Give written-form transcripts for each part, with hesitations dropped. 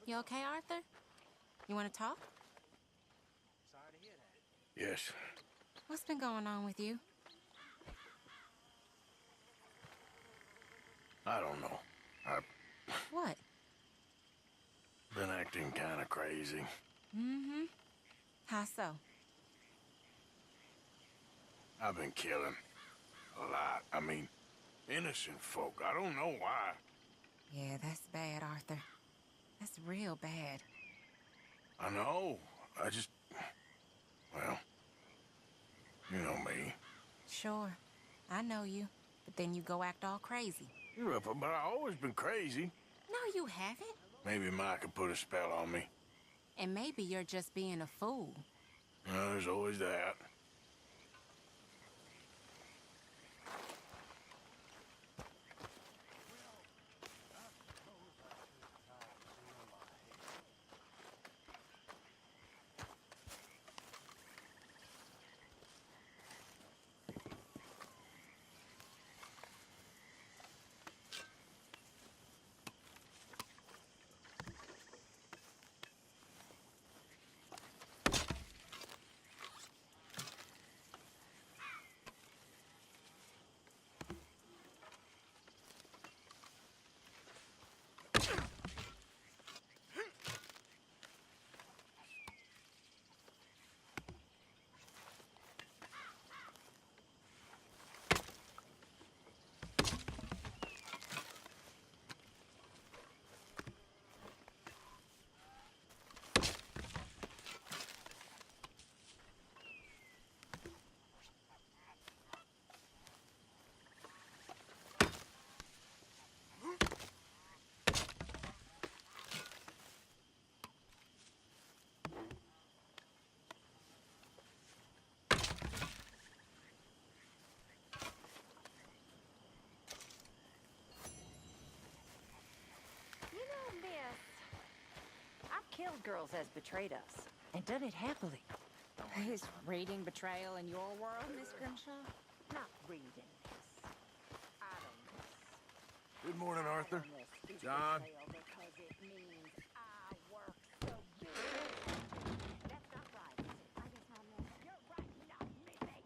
You okay, Arthur? You want to talk? Yes. What's been going on with you? I don't know. I've What? been acting kind of crazy. Mm-hmm. How so? I've been killing. A lot. I mean, innocent folk. I don't know why. Yeah, that's bad, Arthur. That's real bad. I know. I just... Well, you know me. Sure. I know you. But then you go act all crazy. You're up, but I've always been crazy. No, you haven't. Maybe Mike could put a spell on me. And maybe you're just being a fool. There's always that. You know, miss, I've killed girls as betrayed us, and done it happily. Is reading betrayal in your world, Miss Grimshaw? Not reading, miss. Idleness. Good morning, Arthur. Idleness is John. betrayal because it means I work so good. That's not right, is it? I guess not, miss. You're right, not missing.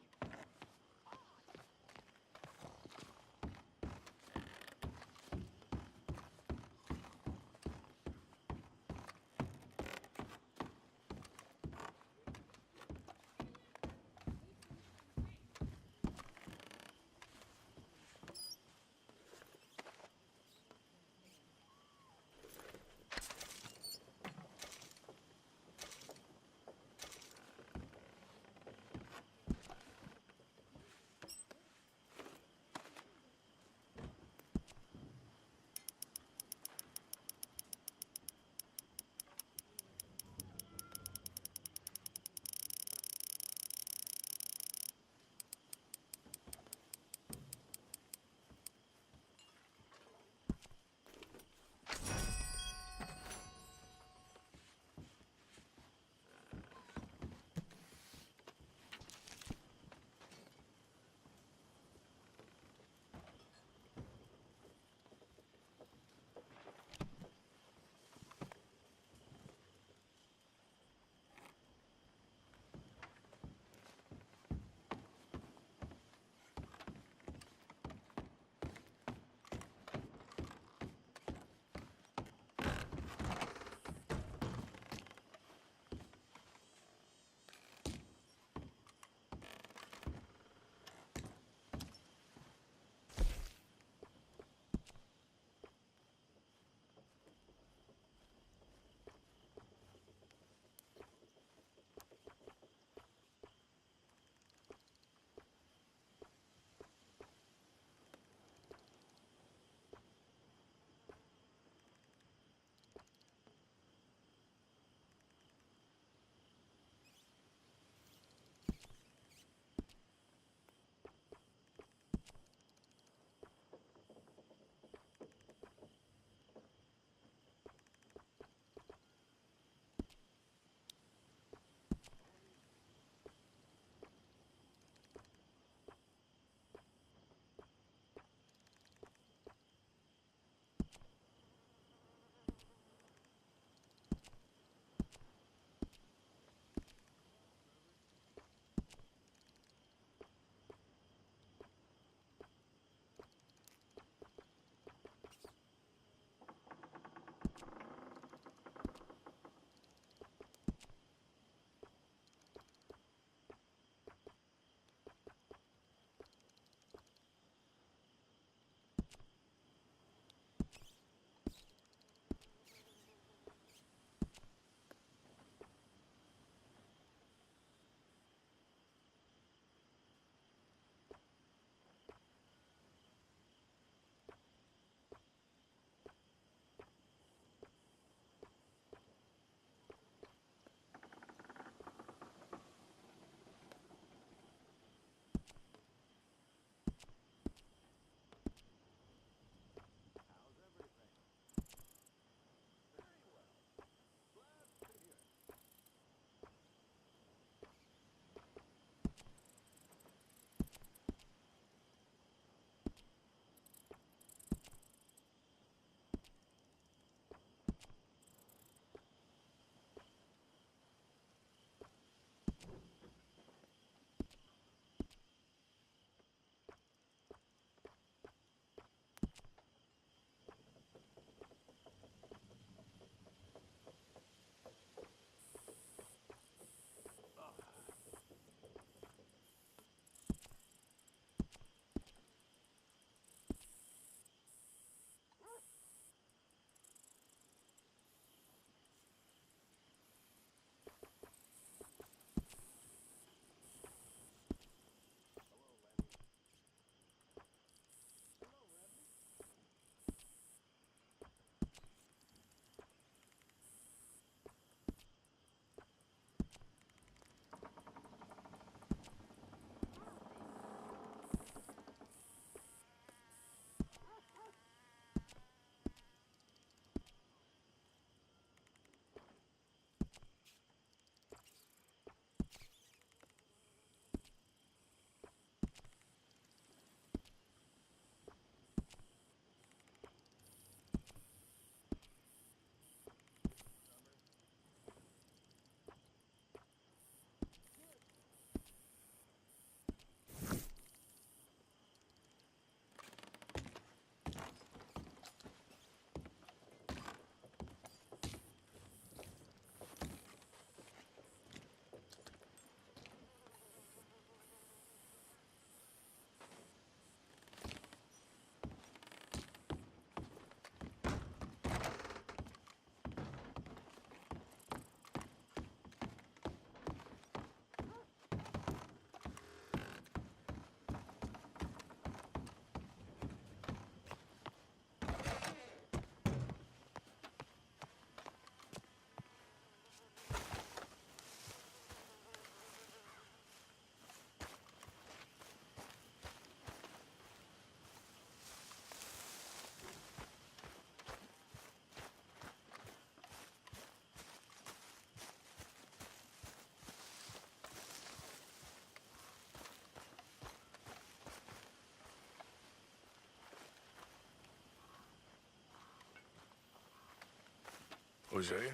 Hosea?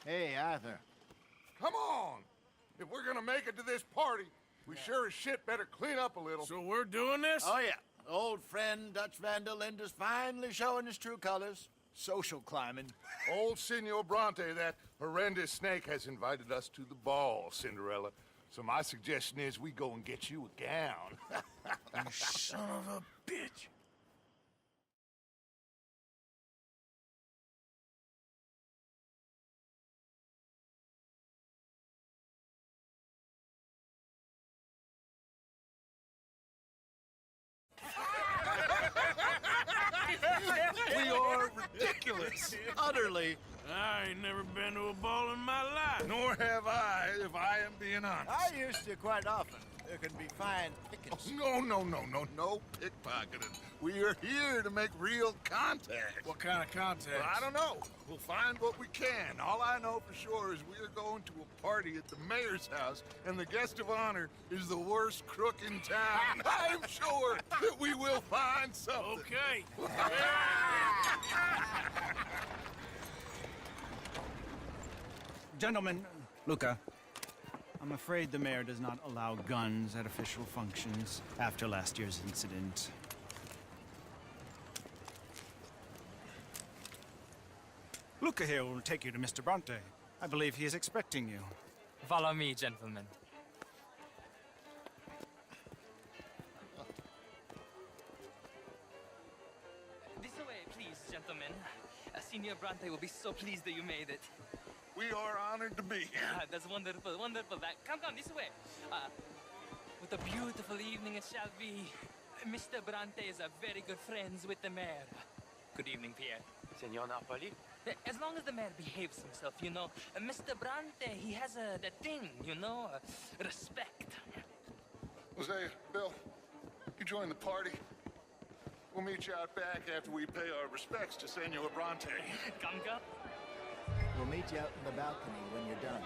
Hey, Arthur. Come on! If we're gonna make it to this party, we sure as shit better clean up a little. So we're doing this? Oh, yeah. Old friend Dutch Van der Linde's finally showing his true colors. Social climbing. Old Senor Bronte, that horrendous snake, has invited us to the ball, Cinderella. So my suggestion is we go and get you a gown. You son of a bitch. We are ridiculous. Utterly. I ain't never been to a ball in my life. Nor have I, if I am being honest. I used to quite often. There can be fine pickings. No pickpocketing. We are here to make real contact. What kind of contact? Well, I don't know. We'll find what we can. All I know for sure is we are going to a party at the mayor's house, and the guest of honor is the worst crook in town. I'm sure that we will find something. Okay. Gentlemen, Luca, I'm afraid the mayor does not allow guns at official functions after last year's incident. Luca here will take you to Mr. Bronte. I believe he is expecting you. Follow me, gentlemen. This way, please, gentlemen. Senior Bronte will be so pleased that you made it. We are honored to be here. That's wonderful, wonderful. Come, this way. What a beautiful evening it shall be. Mr. Bronte is a very good friends with the mayor. Good evening, Pierre. Senor Napoli? As long as the mayor behaves himself, you know. Mr. Bronte, he has that thing, you know, respect. Hosea, Bill, you join the party. We'll meet you out back after we pay our respects to Senor Bronte. Come. We'll meet you out in the balcony when you're done.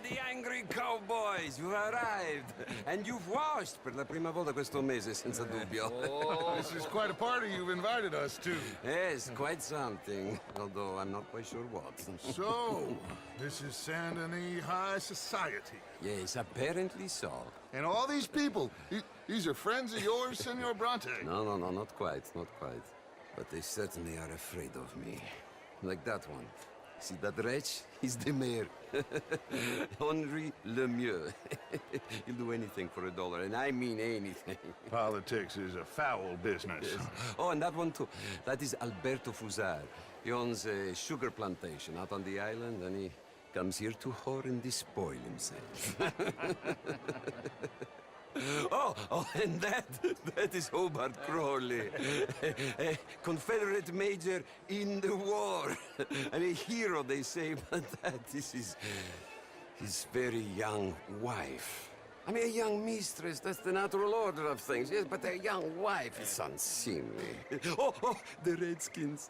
The angry cowboys, you've arrived. And you've washed per la prima volta questo mese, senza dubbio. This is quite a party you've invited us to. Yes, quite something. Although I'm not quite sure what. So, this is Saint Denis High Society. Yes, apparently so. And all these people, these are friends of yours, Senor Bronte? No, not quite, not quite. But they certainly are afraid of me. Like that one. See that wretch? He's the mayor. Henri Lemieux. He'll do anything for $1, and I mean anything. Politics is a foul business. Yes. Oh, and that one too. That is Alberto Fusar. He owns a sugar plantation out on the island, and he comes here to whore and despoil himself. Oh, and that is Hobart Crawley, a Confederate major in the war, and a hero, they say, but that is his very young wife. I mean, a young mistress, that's the natural order of things, yes, but a young wife is unseemly. Oh, the Redskins.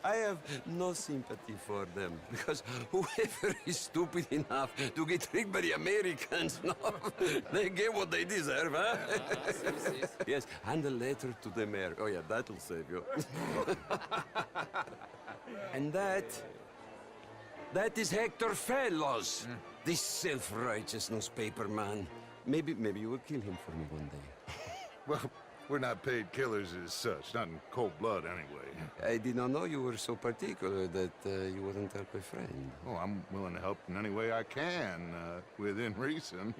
I have no sympathy for them, because whoever is stupid enough to get tricked by the Americans, no, they get what they deserve, huh? Yes, and a letter to the mayor. Oh, yeah, that'll save you. And that is Hector Fellows. This self-righteous newspaper man. Maybe you will kill him for me one day. Well, we're not paid killers as such, not in cold blood anyway. I did not know you were so particular that you wouldn't help a friend. Oh, I'm willing to help in any way I can, within reason.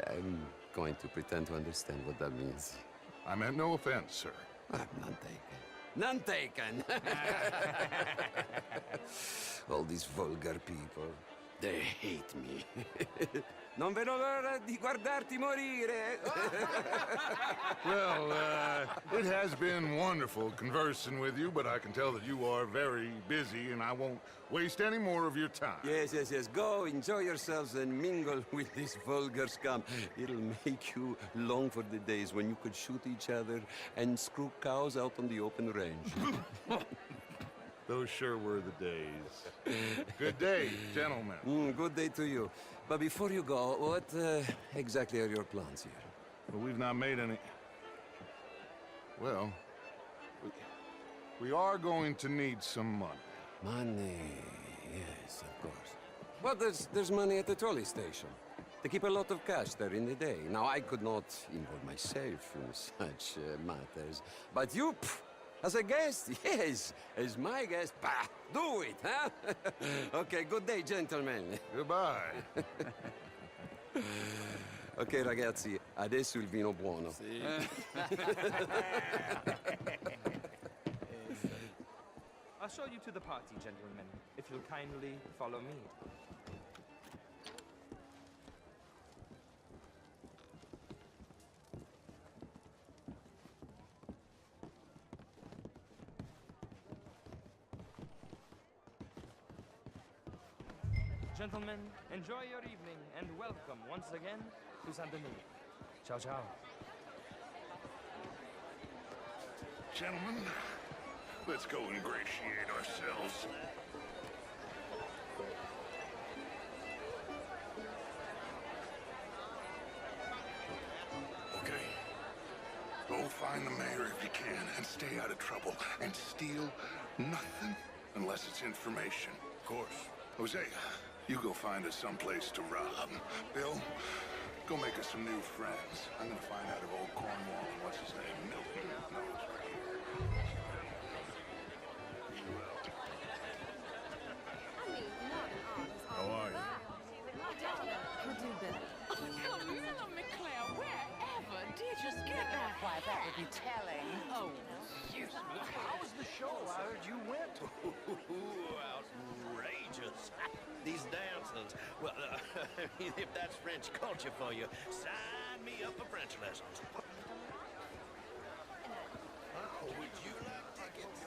I'm going to pretend to understand what that means. I meant no offense, sir. None taken. None taken! All these vulgar people. They hate me. Non vedo l'ora di guardarti morire. Well, it has been wonderful conversing with you, but I can tell that you are very busy, and I won't waste any more of your time. Yes, yes, yes. Go, enjoy yourselves and mingle with this vulgar scum. It'll make you long for the days when you could shoot each other and screw cows out on the open range. Those sure were the days. Good day, gentlemen. Good day to you. But before you go, what exactly are your plans here? Well, we've not made any... Well, we are going to need some money. Money, yes, of course. But there's money at the trolley station. They keep a lot of cash there in the day. Now, I could not involve myself in such matters. But you, as a guest, yes, as my guest, bah, do it, huh? Okay, good day, gentlemen. Goodbye. Ok, ragazzi, adesso il vino buono. I'll show you to the party, gentlemen, if you'll kindly follow me. Gentlemen, enjoy your evening and welcome once again to Saint Denis. Ciao, ciao. Gentlemen, let's go ingratiate ourselves. Okay. Go find the mayor if you can and stay out of trouble. And steal nothing unless it's information. Of course. Jose, you go find us someplace to rob. Bill, go make us some new friends. I'm gonna find out if old Cornwall and what's his name, Milton, knows. How are you? Why, that would be telling. How was the show? I heard you went. Outrageous. These dances. Well, if that's French culture for you, sign me up for French lessons. Would you like tickets?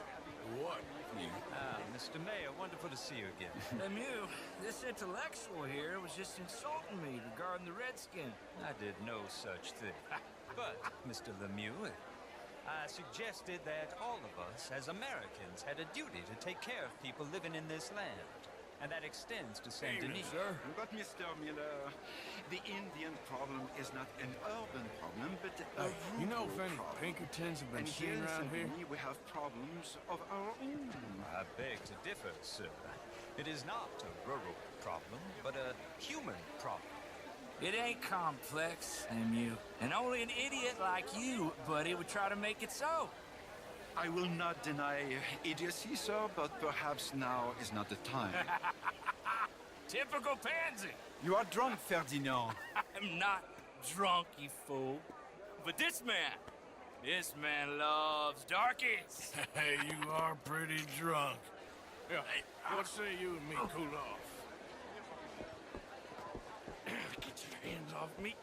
What? Mr. Mayor, wonderful to see you again. Lemieux, this intellectual here was just insulting me regarding the Redskin. I did no such thing. But, Mr. Lemieux, I suggested that all of us, as Americans, had a duty to take care of people living in this land. And that extends to Saint Denis. sir. But, Mr. Miller, the Indian problem is not an urban problem, but a rural You know if any problem. Pinkertons have been And seen here in around here? Saint-Denis, we have problems of our own. I beg to differ, sir. It is not a rural problem, but a human problem. It ain't complex, Lemieux. And only an idiot like you, buddy, would try to make it so. I will not deny idiocy, sir, but perhaps now is not the time. Typical pansy. You are drunk, Ferdinand. I'm not drunk, you fool. But this man loves darkies. Hey, you are pretty drunk. Yeah, what say you and me cool off? Get your hands off me.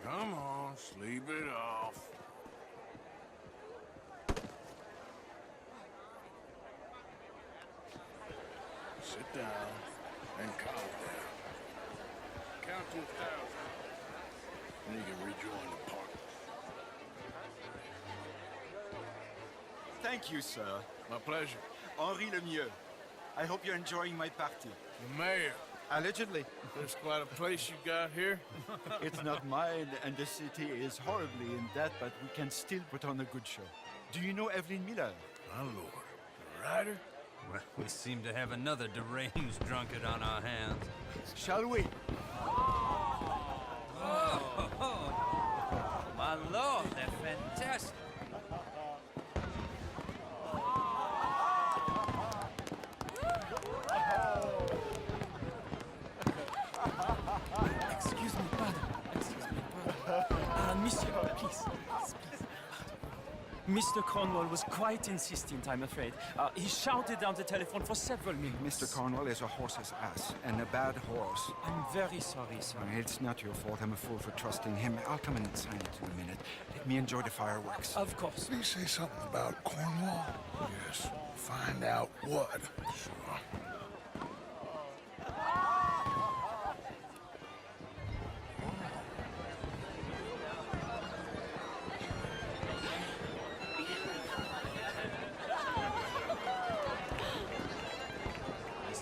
Come on, sleep it off. Sit down and calm down. Count to 1,000, and you can rejoin the party. Thank you, sir. My pleasure. Henri Lemieux. I hope you're enjoying my party. The mayor. Allegedly. There's quite a place you got here. It's not mine, and the city is horribly in debt, but we can still put on a good show. Do you know Evelyn Miller? My lord. The writer? Well, we seem to have another deranged drunkard on our hands. Shall we? My lord, they're fantastic. Excuse me, brother. Excuse me, brother. Monsieur, please. Please. Mr. Cornwall was quite insistent, I'm afraid. He shouted down the telephone for several minutes. Mr. Cornwall is a horse's ass, and a bad horse. I'm very sorry, sir. It's not your fault. I'm a fool for trusting him. I'll come and sign it in a minute. Let me enjoy the fireworks. Of course. Did he say something about Cornwall? Yes. Find out what.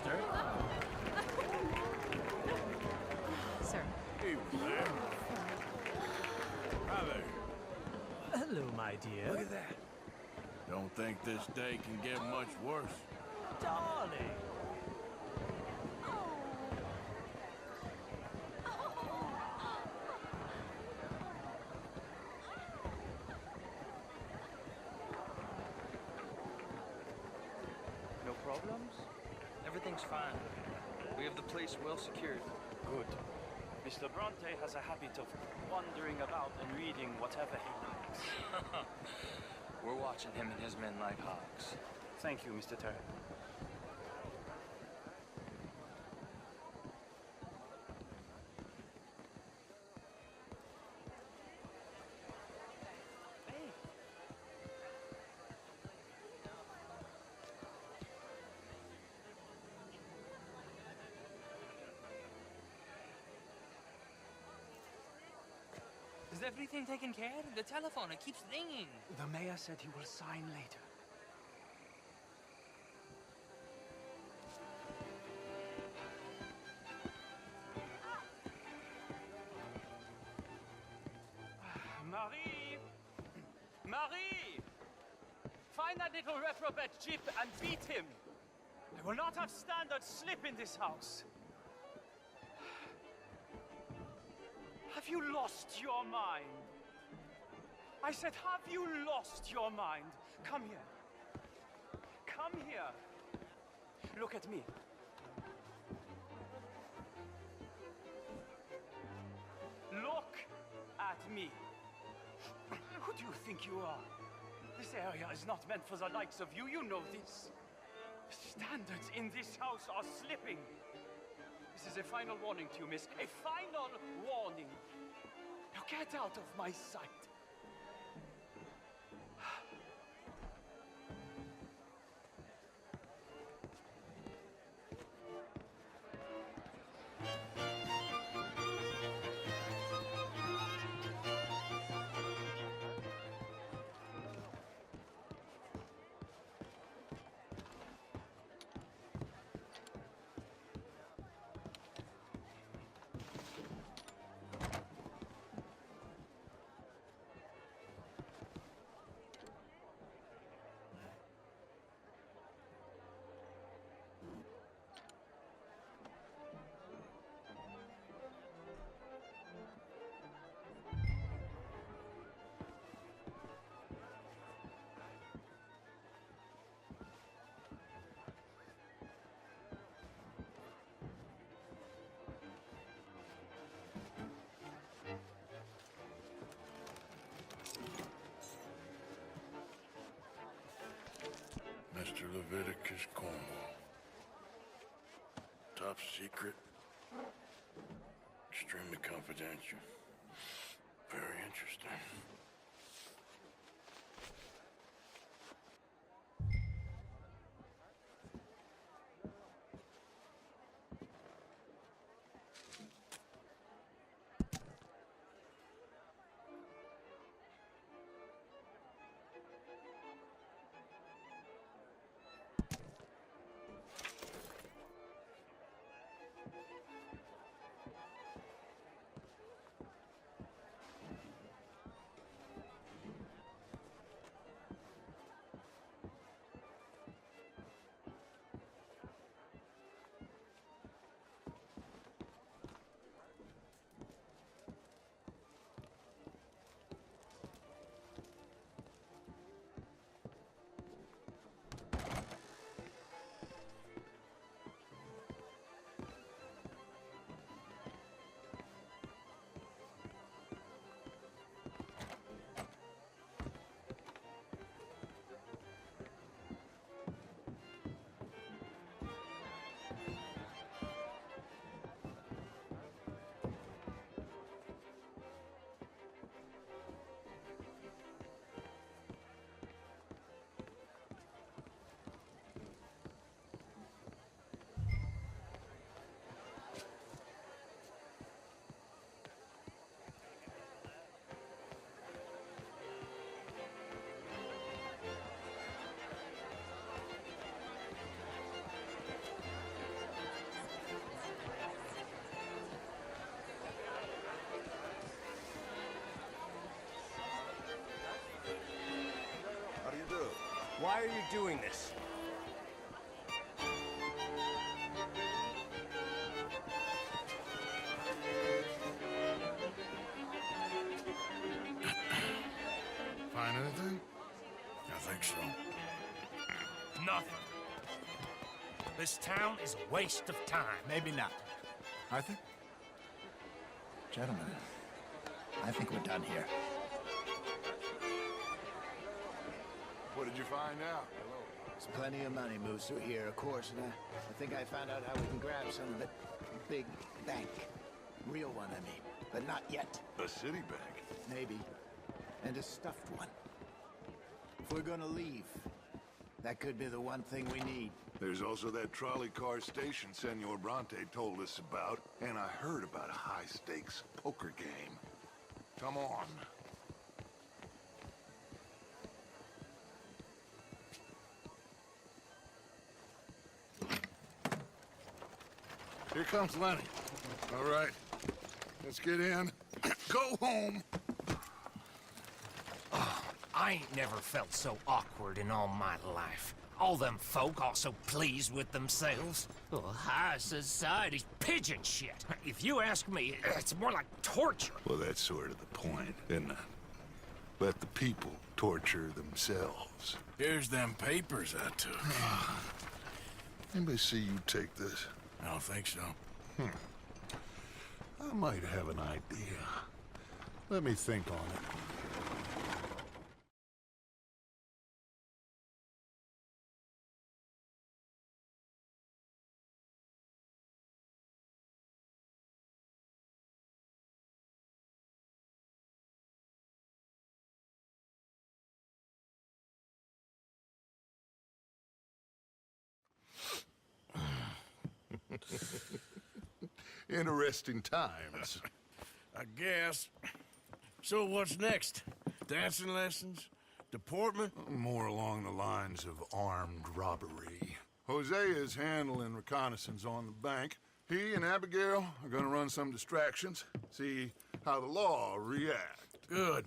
Sure. Sir. Hello, my dear. Look at that. Don't think this day can get much worse. Darling. No problems? Everything's fine. We have the place well secured. Good. Mr. Bronte has a habit of wandering about and reading whatever he likes. We're watching him and his men like hawks. Thank you, Mr. Turner. Is everything taken care of? The telephone, it keeps ringing. The mayor said he will sign later. Marie! Marie! Find that little reprobate Jip and beat him. I will not have standard slip in this house. Have you lost your mind? I said, have you lost your mind? Come here. Come here. Look at me. Look at me. Who do you think you are? This area is not meant for the likes of you. You know this. Standards in this house are slipping. This is a final warning to you, miss. A final warning. Now get out of my sight. Mr. Leviticus Cornwall. Top secret. Extremely confidential. Very interesting. Why are you doing this? Find anything? I think so. Nothing. This town is a waste of time. Maybe not. Arthur? Gentlemen, I think we're done here. What did you find out? There's plenty of money moves through here, of course, and I think I found out how we can grab some of it. Big bank. Real one, I mean. But not yet. A city bank? Maybe. And a stuffed one. If we're gonna leave, that could be the one thing we need. There's also that trolley car station Senor Bronte told us about, and I heard about a high-stakes poker game. Come on. Here comes Lenny. All right, let's get in. Go home. I ain't never felt so awkward in all my life. All them folk all so pleased with themselves. Oh, high society's pigeon shit. If you ask me, it's more like torture. Well, that's sort of the point, isn't it? Let the people torture themselves. Here's them papers I took. Anybody see you take this? I don't think so. I might have an idea. Let me think on it. Interesting times. I guess. So what's next? Dancing lessons? Deportment? More along the lines of armed robbery. Hosea is handling reconnaissance on the bank. He and Abigail are gonna run some distractions, see how the law react. Good.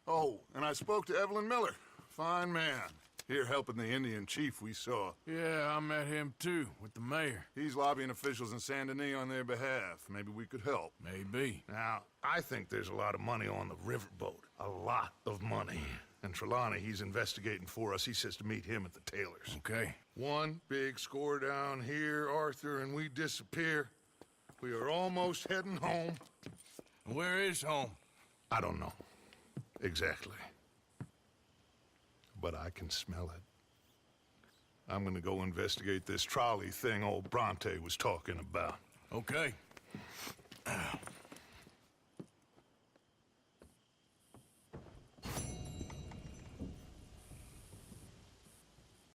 Oh, and I spoke to Evelyn Miller. Fine man. Here helping the Indian chief we saw. Yeah, I met him too, with the mayor. He's lobbying officials in Saint Denis on their behalf. Maybe we could help. Maybe. Now, I think there's a lot of money on the riverboat. A lot of money. And Trelawney, he's investigating for us. He says to meet him at the Taylor's. Okay. One big score down here, Arthur, and we disappear. We are almost heading home. Where is home? I don't know. Exactly. But I can smell it. I'm gonna go investigate this trolley thing old Bronte was talking about. Okay.